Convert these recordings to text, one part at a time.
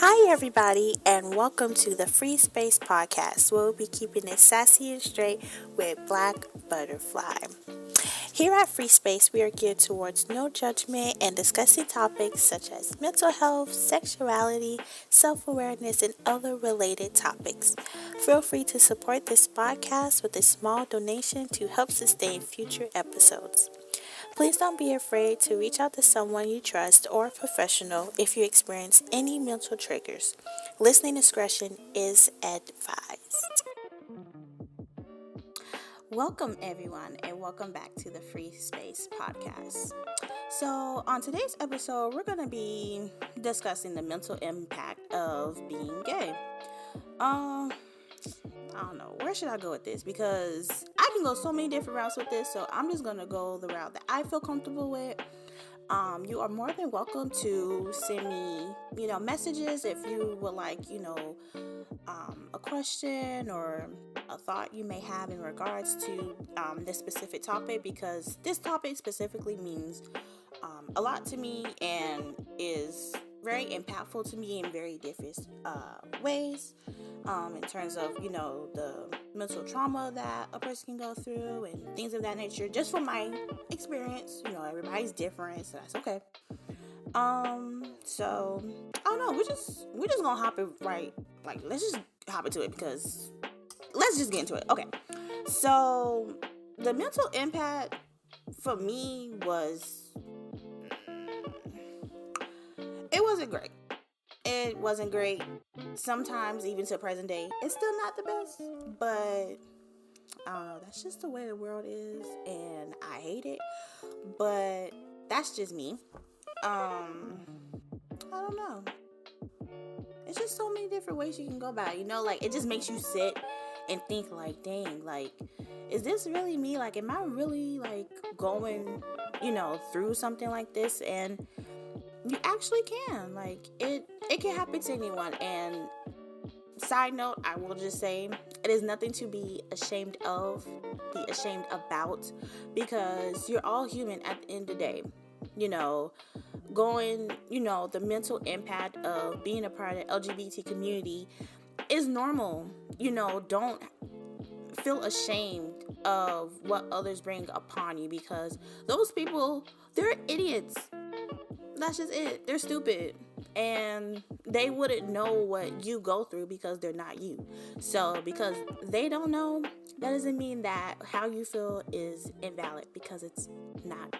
Hi, everybody, and welcome to the Free Space Podcast, where we'll be keeping it sassy and straight with Black Butterfly. Here at Free Space, we are geared towards no judgment and discussing topics such as mental health, sexuality, self-awareness, and other related topics. Feel free to support this podcast with a small donation to help sustain future episodes. Please don't be afraid to reach out to someone you trust or a professional if you experience any mental triggers. Listening discretion is advised. Welcome, everyone, and welcome back to the Free Space Podcast. So, on today's episode, we're going to be discussing the mental impact of being gay. I don't know, where should I go with this? Because I can go so many different routes with this, so I'm just going to go the route that I feel comfortable with. You are more than welcome to send me, messages if you would like, a question or a thought you may have in regards to this specific topic, because this topic specifically means a lot to me and is very impactful to me in very different ways, in terms of, the mental trauma that a person can go through and things of that nature. Just from my experience, everybody's different, so that's okay. So I don't know, we're just gonna hop it right, let's just hop into it, because let's just get into it. Okay, so the mental impact for me it wasn't great. Sometimes, even to present day, it's still not the best, but I don't know, that's just the way the world is, and I hate it, but that's just me. I don't know. It's just so many different ways you can go about it, it just makes you sit and think, dang, is this really me? Am I really, going, through something like this? And you actually can, it can happen to anyone. And side note, I will just say, it is nothing to be ashamed of, be ashamed about, because you're all human at the end of the day. The mental impact of being a part of the LGBT community is normal. Don't feel ashamed of what others bring upon you, because those people, they're idiots. That's just it. They're stupid. And they wouldn't know what you go through because they're not you. So because they don't know, that doesn't mean that how you feel is invalid, because it's not.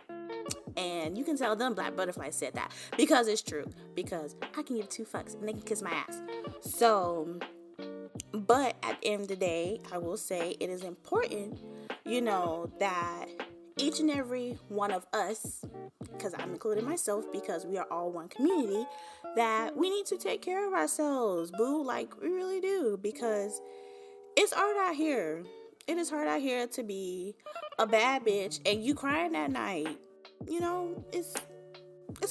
And you can tell them Black Butterfly said that, because it's true. Because I can give two fucks and they can kiss my ass. So, but at the end of the day, I will say it is important, that each and every one of us, because I'm including myself, because we are all one community, that we need to take care of ourselves, boo, we really do, because it's hard out here. It is hard out here to be a bad bitch and you crying at night. It's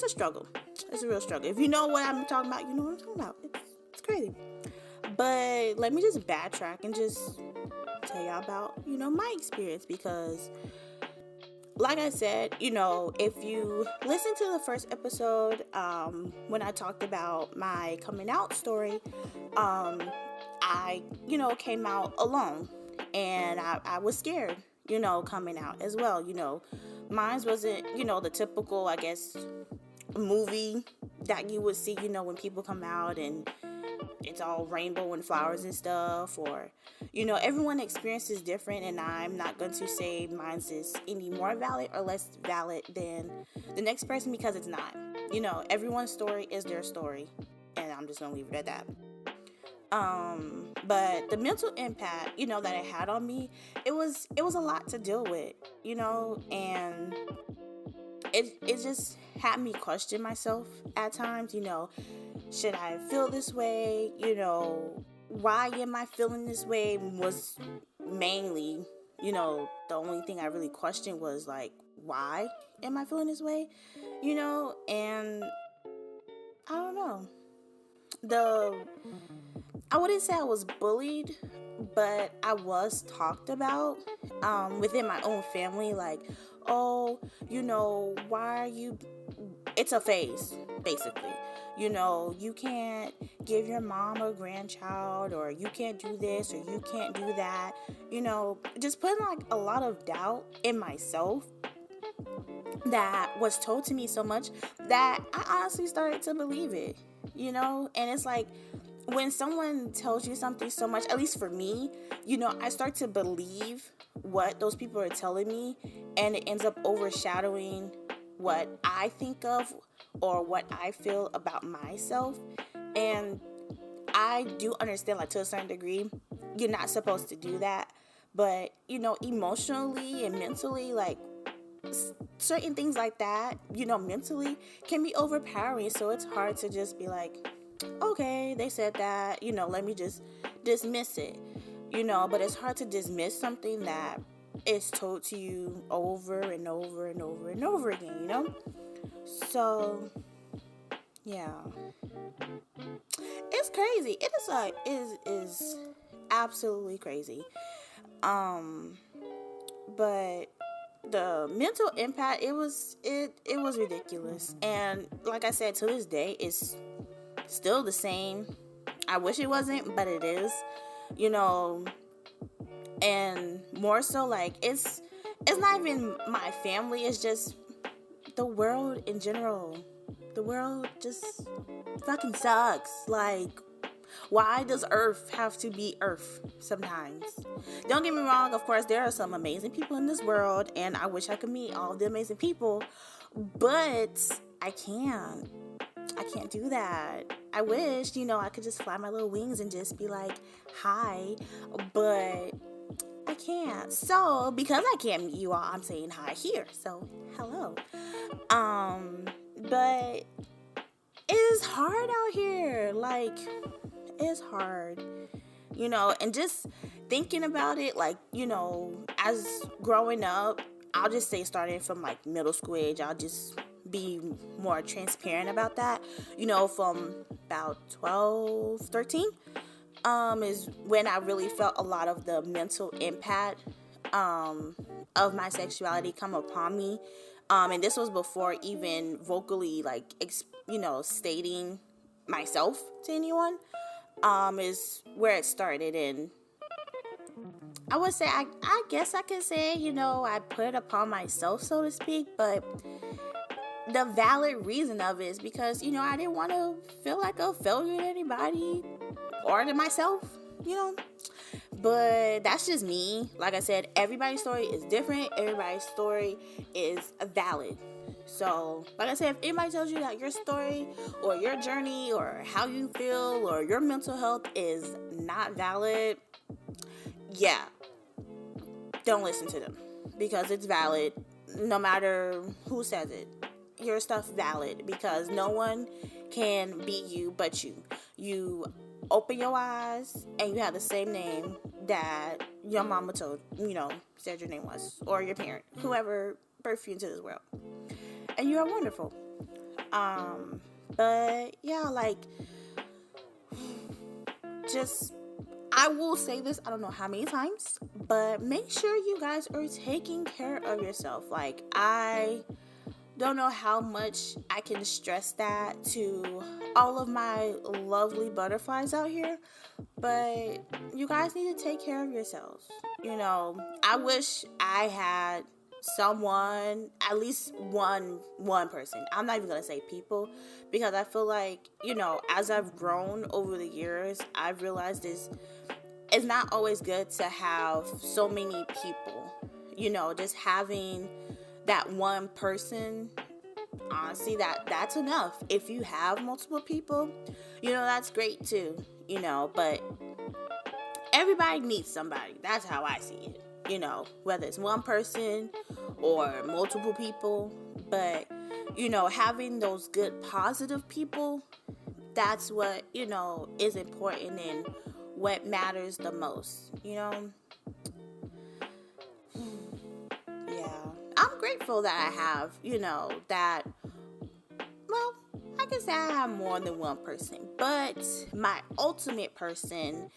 a struggle. It's a real struggle. If you know what I'm talking about, you know what I'm talking about. It's crazy. But let me just backtrack and just tell y'all about, my experience, because like I said, if you listen to the first episode, when I talked about my coming out story, I, came out alone, and I was scared, coming out as well. Mine wasn't, the typical, I guess, movie that you would see, when people come out and it's all rainbow and flowers and stuff, or, everyone experiences different, and I'm not going to say mine's is any more valid or less valid than the next person, because it's not. Everyone's story is their story, and I'm just going to leave it at that. But the mental impact, that it had on me, it was a lot to deal with, and it just had me question myself at times, should I feel this way? Why am I feeling this way? Was mainly, the only thing I really questioned was why am I feeling this way? And I don't know. I wouldn't say I was bullied, but I was talked about within my own family, why are you... It's a phase, basically. You can't give your mom a grandchild, or you can't do this, or you can't do that. Just putting like a lot of doubt in myself that was told to me so much that I honestly started to believe it, and it's like, when someone tells you something so much, at least for me, I start to believe what those people are telling me, and it ends up overshadowing what I think of or what I feel about myself. And I do understand, like, to a certain degree, you're not supposed to do that. But, emotionally and mentally, like, certain things like that, mentally can be overpowering. So it's hard to just be like, okay, they said that, let me just dismiss it, but it's hard to dismiss something that is told to you over and over and over and over again, So, yeah. It's crazy. It is like, is absolutely crazy. But the mental impact, it was ridiculous. And like I said, to this day, it's still the same. I wish it wasn't, but it is, and more so, like, it's not even my family, it's just the world in general. The world just fucking sucks. Like, why does Earth have to be Earth sometimes? Don't get me wrong, of course, there are some amazing people in this world, and I wish I could meet all of the amazing people, but I can't do that. I wish, I could just fly my little wings and just be like, hi, but I can't. So, because I can't meet you all, I'm saying hi here. So, hello. But it is hard out here. Like, it's hard, and just thinking about it, like, as growing up, I'll just say starting from like middle school age, I'll just be more transparent about that, from about 12, 13, is when I really felt a lot of the mental impact, of my sexuality come upon me. And this was before even vocally, like, stating myself to anyone, is where it started. And I would say, I guess I could say, I put it upon myself, so to speak, but the valid reason of it is because, I didn't want to feel like a failure to anybody or to myself, But that's just me. Like I said, everybody's story is different. Everybody's story is valid. So, like I said, if anybody tells you that your story or your journey or how you feel or your mental health is not valid, yeah, don't listen to them, because it's valid no matter who says it. Your stuff valid, because no one can be you but you. You open your eyes and you have the same name that your mama said your name was, or your parent, whoever birthed you into this world, and you are wonderful. But yeah, like, just, I will say this, I don't know how many times, but make sure you guys are taking care of yourself. Like, I don't know how much I can stress that to all of my lovely butterflies out here, but you guys need to take care of yourselves. I wish I had someone, at least one person. I'm not even gonna say people, because I feel like, as I've grown over the years, I've realized it's not always good to have so many people. Just having that one person, honestly, that's enough. If you have multiple people, that's great too, but everybody needs somebody. That's how I see it, whether it's one person or multiple people. But, having those good positive people, that's what, is important and what matters the most, Yeah. I'm grateful that I have, that, well, I can say I have more than one person, but my ultimate person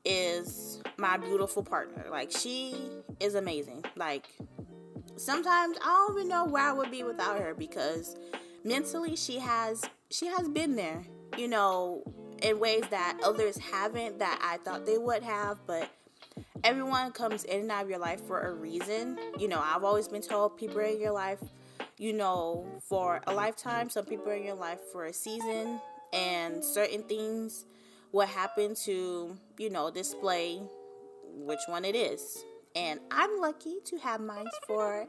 is my beautiful partner. Like, she is amazing. Like, sometimes I don't even know where I would be without her, because mentally she has been there, in ways that others haven't, that I thought they would have. But everyone comes in and out of your life for a reason. I've always been told people are in your life, for a lifetime. Some people are in your life for a season, and certain things will happen to, display which one it is. And I'm lucky to have mine for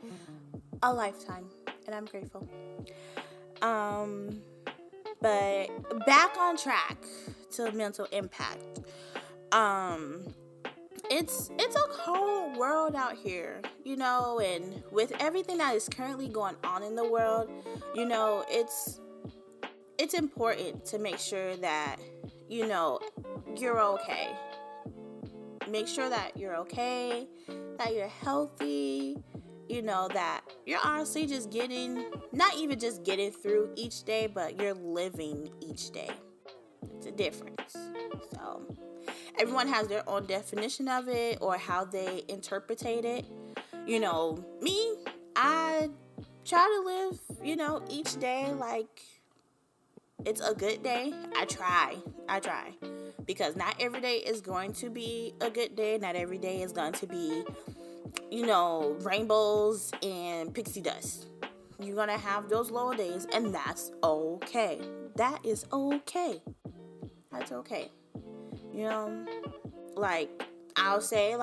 a lifetime, and I'm grateful. But back on track to mental impact. It's a cold world out here, and with everything that is currently going on in the world, it's important to make sure that, you're okay. Make sure that you're okay, that you're healthy, that you're honestly just not even just getting through each day, but you're living each day. It's a difference. So everyone has their own definition of it or how they interpretate it. Me, I try to live, each day like it's a good day. I try. Because not every day is going to be a good day. Not every day is going to be, rainbows and pixie dust. You're going to have those low days, and that's okay. That is okay. That's okay. I'll say,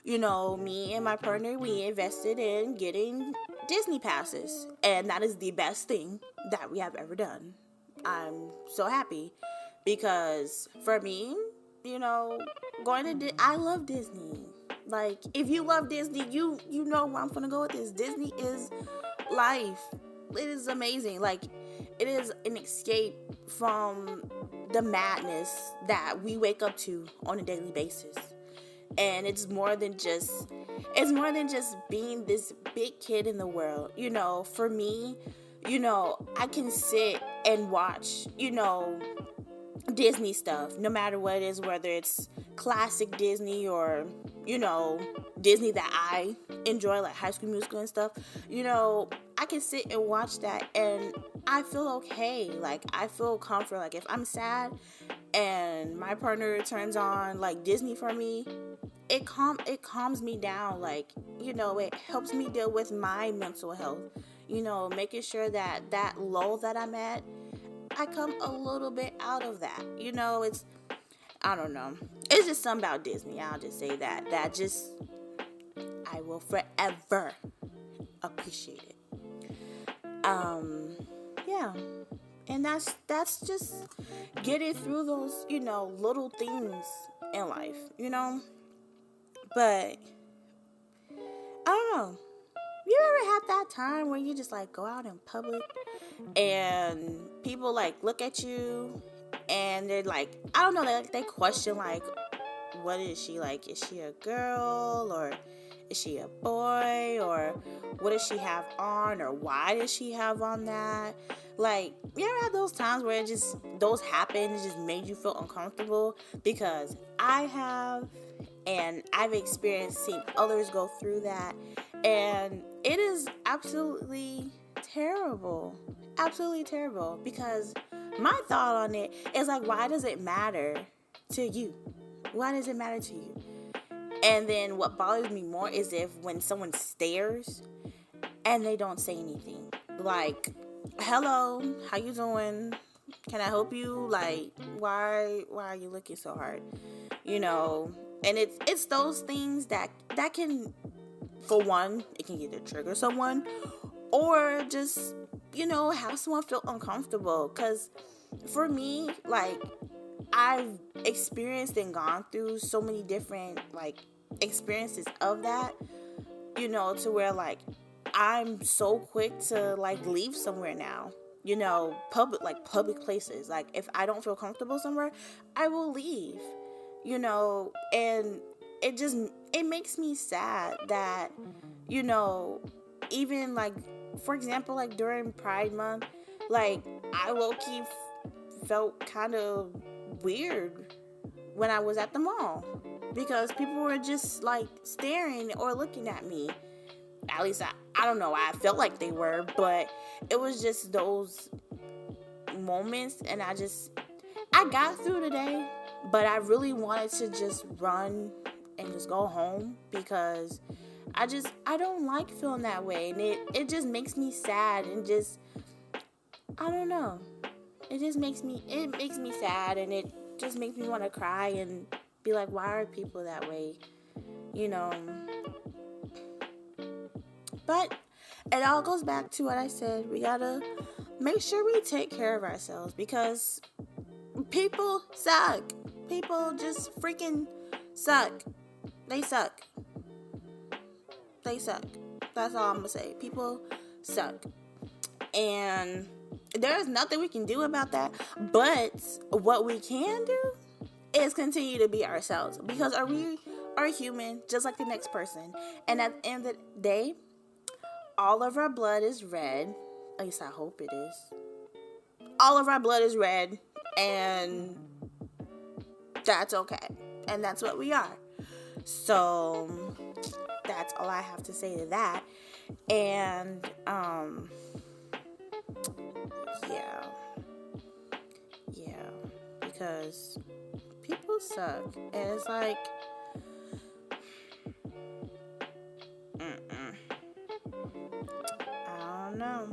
me and my partner, we invested in getting Disney passes, and that is the best thing that we have ever done. I'm so happy because for me, I love Disney. If you love Disney, you know where I'm gonna go with this. Disney is life. It is amazing. It is an escape from the madness that we wake up to on a daily basis. And it's more than just being this big kid in the world. For me, I can sit and watch, Disney stuff, no matter what it is, whether it's classic Disney or, Disney that I enjoy, like High School Musical and stuff. I can sit and watch that and I feel okay. I feel comfort. If I'm sad and my partner turns on Disney for me, it calms me down. It helps me deal with my mental health. Making sure that lull that I'm at, I come a little bit out of that. I don't know. It's just something about Disney. I'll just say that I will forever appreciate it. Yeah. And that's just getting through those, little things in life, But I don't know. You ever had that time where you just go out in public and people look at you and they're I don't know, they question what is she like? Is she a girl or is she a boy, or what does she have on, or why does she have on that? You ever had those times where those happen, it just made you feel uncomfortable? Because I have, and I've experienced seeing others go through that, and it is absolutely terrible. Absolutely terrible. Because my thought on it is why does it matter to you? Why does it matter to you? And then what bothers me more is when someone stares and they don't say anything. Hello, how you doing? Can I help you? Why are you looking so hard? And it's those things that can, for one, it can either trigger someone or just, have someone feel uncomfortable. Because for me, I've experienced and gone through so many different, experiences of that, to where, I'm so quick to, leave somewhere now, public places. If I don't feel comfortable somewhere, I will leave, and it makes me sad that, even, for example, during Pride Month, I low-key felt kind of weird when I was at the mall, because people were just staring or looking at me. At least I don't know, I felt like they were, but it was just those moments, and I got through today, but I really wanted to just run and just go home because I don't like feeling that way, and it just makes me sad, and just, I don't know. It makes me sad, and it just makes me want to cry and be like, why are people that way? You know. But it all goes back to what I said. We gotta make sure we take care of ourselves, because people suck. People just freaking suck. They suck. They suck. That's all I'm gonna say. People suck. And there's nothing we can do about that. But what we can do is continue to be ourselves, because we are human just like the next person. And at the end of the day, all of our blood is red. At least I hope it is. All of our blood is red, and that's okay. And that's what we are. So that's all I have to say to that. And yeah, because people suck, and it's like, I don't know.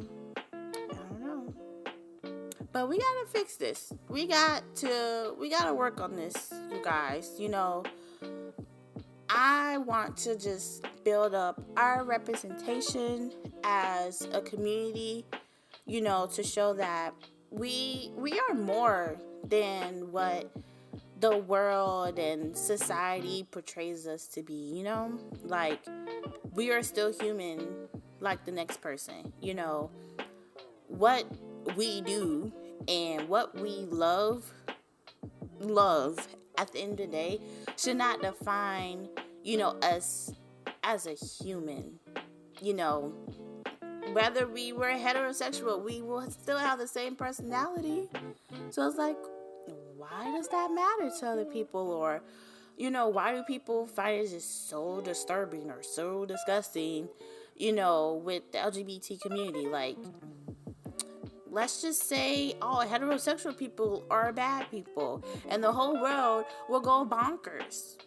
But we gotta fix this. We gotta work on this, you guys. You know, I want to just build up our representation as a community, you know, to show that we are more than what the world and society portrays us to be, you know? Like, we are still human like the next person, you know? What we do and what we love at the end of the day should not define, you know, us as a human. You know, whether we were heterosexual, we will still have the same personality. So it's like, why does that matter to other people? Or, you know, why do people find it just so disturbing or so disgusting, you know, with the LGBT community? Like, let's just say all heterosexual people are bad people, and the whole world will go bonkers.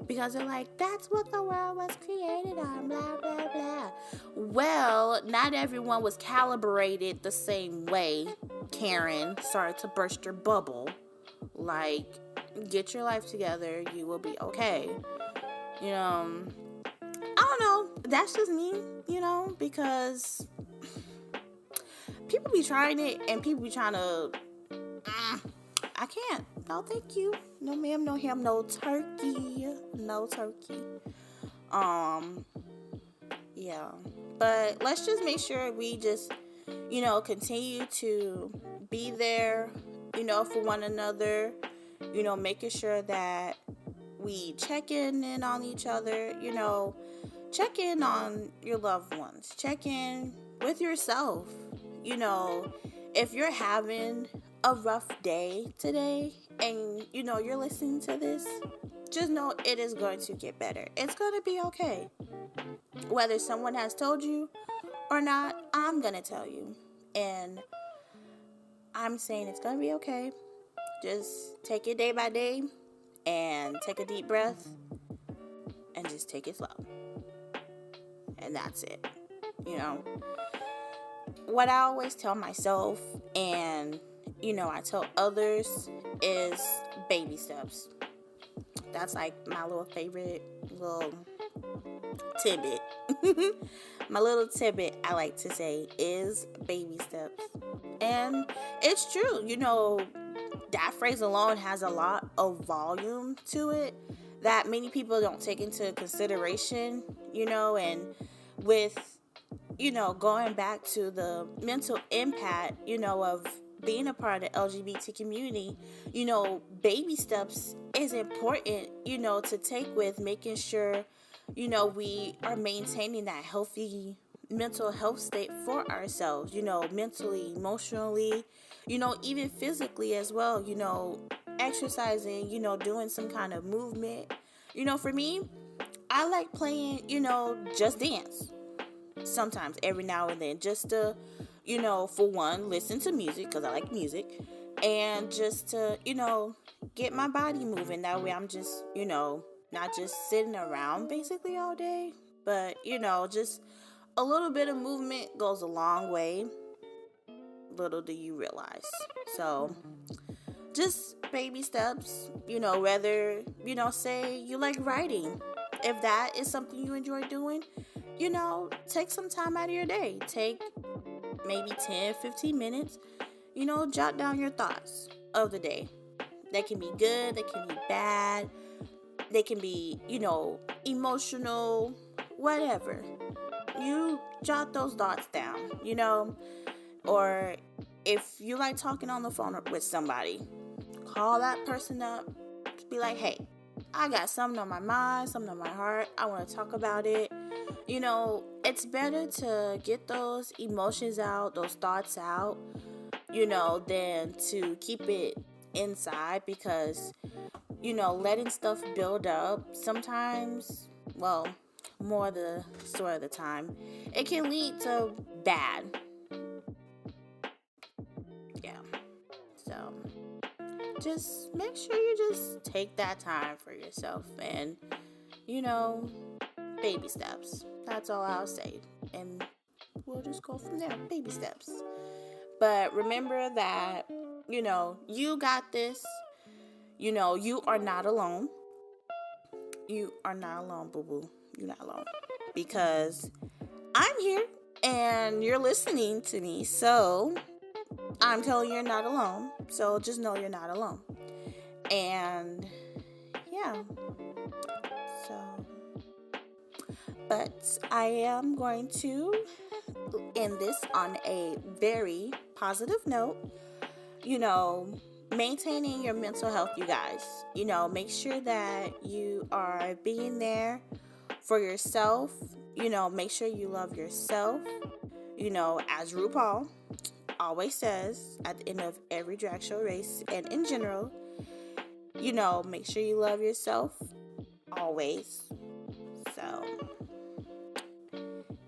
Because they're like, that's what the world was created on, blah, blah, blah. Well, not everyone was calibrated the same way, Karen. Sorry to burst your bubble. Like, get your life together. You will be okay. You know, I don't know. That's just me, you know, because people be trying it, and people be trying to, I can't. No, thank you. No, ma'am, no ham, no turkey. No turkey. Yeah. But let's just make sure we just, you know, continue to be there, you know, for one another. You know, making sure that we check in on each other, you know, check in on your loved ones. Check in with yourself. You know, if you're having a rough day today and, you know, you're listening to this, just know it is going to get better. It's going to be okay. Whether someone has told you or not, I'm going to tell you. And I'm saying it's going to be okay. Just take it day by day and take a deep breath and just take it slow. And that's it. You know, what I always tell myself, and, you know, I tell others, is baby steps. That's like my little favorite little tidbit. My little tidbit I like to say is baby steps. And it's true, you know, that phrase alone has a lot of volume to it that many people don't take into consideration, you know. And with, you know, going back to the mental impact, you know, of being a part of the LGBT community, you know, baby steps is important, you know, to take with making sure, you know, we are maintaining that healthy mental health state for ourselves, you know, mentally, emotionally, you know, even physically as well, you know, exercising, you know, doing some kind of movement. You know, for me, I like playing, you know, Just Dance sometimes, every now and then, just to, you know, for one, listen to music, because I like music, and just to, get my body moving. That way I'm just, not just sitting around basically all day, but, just a little bit of movement goes a long way. Little do you realize. So just baby steps, whether, say you like writing. If that is something you enjoy doing, take some time out of your day. Take maybe 10, 15 minutes, jot down your thoughts of the day. They can be good, they can be bad, they can be, emotional, whatever. You jot those thoughts down, or if you like talking on the phone with somebody, call that person up, be like, hey, I got something on my mind, something on my heart, I want to talk about it. It's better to get those emotions out, those thoughts out, than to keep it inside, because, letting stuff build up sometimes, well, more the sort of the time, it can lead to bad. Yeah. So just make sure you just take that time for yourself and, baby steps. That's all I'll say. And we'll just go from there. Baby steps. But remember that, you got this. You are not alone. You are not alone, boo-boo. You're not alone. Because I'm here and you're listening to me. So I'm telling you you're not alone. So just know you're not alone. And yeah. So, but I am going to end this on a very positive note. Maintaining your mental health, you guys. Make sure that you are being there for yourself. Make sure you love yourself. As RuPaul always says at the end of every drag show race and in general, make sure you love yourself always. So,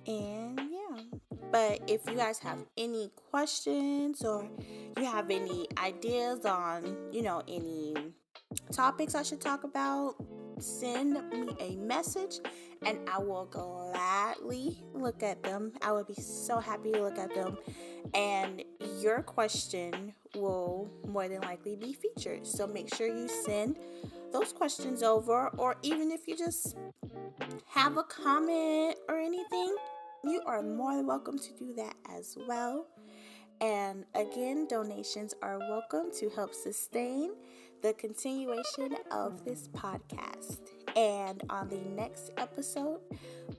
and yeah. But if you guys have any questions or you have any ideas on, any topics I should talk about, send me a message and I will gladly look at them. I would be so happy to look at them. And your question will more than likely be featured. So make sure you send those questions over, or even if you just have a comment or anything, you are more than welcome to do that as well. And again, donations are welcome to help sustain the continuation of this podcast. And on the next episode,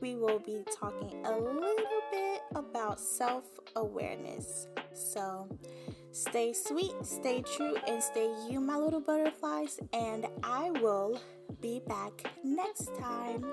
we will be talking a little bit about self-awareness. So stay sweet, stay true, and stay you, my little butterflies. And I will be back next time.